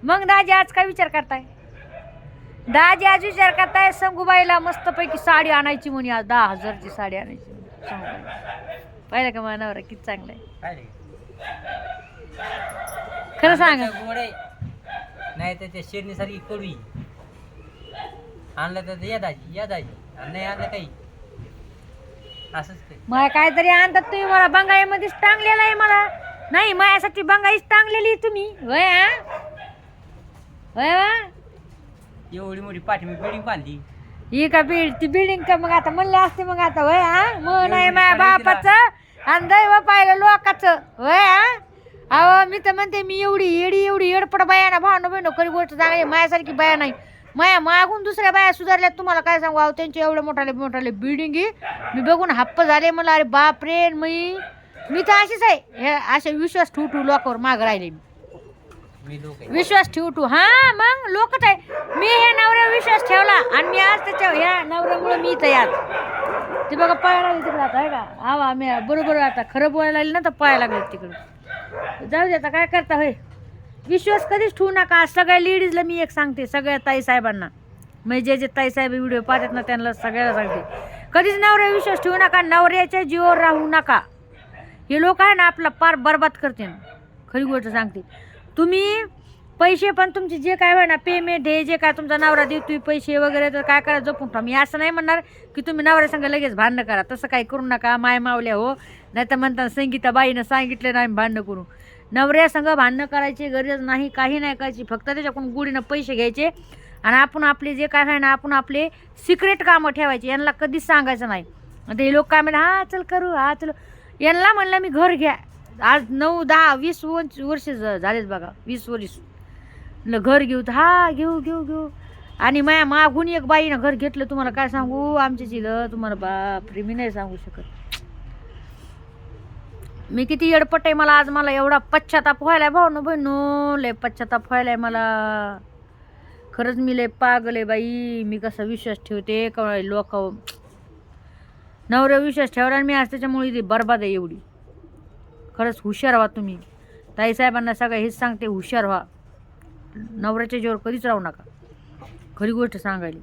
मग दाजी आज काय विचार करताय? दाजी आज विचार करताय संगूबाईला मस्तपैकी साडी आणायची म्हणे, आज 10,000ची साडी आणायची म्हणे संगूबाईला. पाहिलं का माझा नवरा किती चांगला आहे? खरं सांगा. गोड आहे नाही तर त्या शेरणीसारखी कडवी. आणलं तर या दाजी आणि नाही आणलं काही असंच ते. मला काहीतरी आणतात तुम्ही, मला बंगाईमध्येच टांगलेलं आहे. मला नाही माझ्यासाठी बंगाईच टांगलेली तुम्ही. होय हा होय वा. एवढी मोठी पाठी मी बिल्डिंग बांधली. ही का ती बिल्डिंग का मग आता म्हणले असते मग आता होय हा. मग नाही माझ्या बापाचं आणि दैव पाहिलं लोकाचं. होय हा. अहो मी तर म्हणते मी एवढी येडपड बाया ना भावना बहिण खरी गोष्ट चांगली. माझ्यासारखी बाया नाही. माया मागून दुसऱ्या बाया सुधारल्यात. तुम्हाला काय सांगू अहो, त्यांचे एवढे मोठाले बिल्डिंग मी बघून हप्प झाले. मला अरे बाप रे. मी तर अशीच आहे. हे असे विश्वास ठेवू लोकांवर माग राहिले. मी लोक आहे. विश्वास ठेवू हा मग लोकच आहे. मी ह्या नवऱ्यावर विश्वास ठेवला आणि मी आज त्याच्या ह्या नवऱ्यामुळे मी इथं यात ते बघा पाहायला लागले तिकडे आता आहे का. हा मी बरोबर आता खरं बोलायला लागले ना तर पाहायला लागले तिकडे. जाऊ दे आता काय करता होय. विश्वास कधीच ठेवू नका. सगळ्या लेडीजला मी एक सांगते, सगळ्या ताईसाहेबांना, म्हणजे जे ताईसाहेब व्हिडिओ पाहतात ना त्यांना सगळ्याला सांगते, कधीच नवऱ्यावर विश्वास ठेवू नका. नवऱ्याच्या जीवावर राहू नका. हे लोक आहे ना आपला पार बरबाद करते. खरी गोष्ट सांगते. तुम्ही पैसे पण तुमचे जे काय ना पेमेंट हे जे काय तुमचा नवरा देतोय पैसे वगैरे तर काय करा जपून ठेवा. मी असं नाही म्हणणार की तुम्ही नवऱ्या संग लगेच भांडणं करा. तसं काही करू नका. माय मावल्या हो. नाही तर म्हणतात संगीताबाईनं सांगितलं नाही भांडणं करू. नवऱ्या संग भांडणं करायची गरज नाही. काही नाही करायची. फक्त त्याच्याकडून गुढीनं पैसे घ्यायचे आणि आपण आपले जे काय आहे ना आपण आपले सिक्रेट कामं ठेवायचे. यांना कधीच सांगायचं नाही. आता हे लोक काय म्हणतात हा चल करू हा चल. यांना म्हणलं मी घर घ्या. आज 9, 10, 20 वर्ष झालेच बघा. 20 वर्ष घर घेऊ तर हा घेऊ आणि माया मागून एक बाईनं घर घेतलं. तुम्हाला काय सांगू आमच्या चिलं तुम्हाला बापरे मी नाही सांगू शकत. मी किती येडपट आहे. मला एवढा पश्चाताप व्हायलाय भाऊ बहिणू. लय पश्चाताप व्हायलाय मला. खरंच मी लय पागल आहे बाई. मी कसा विश्वास ठेवते का लोक नवऱ्या विश्वास ठेवला आणि मी आज त्याच्यामुळे इथे बरबाद आहे एवढी. खरंच हुशार व्हा तुम्ही. ताईसाहेबांना सगळं हेच सांगते हुशार व्हा. नवऱ्याच्या जीवावर कधीच राहू नका. खरी गोष्ट सांगायला.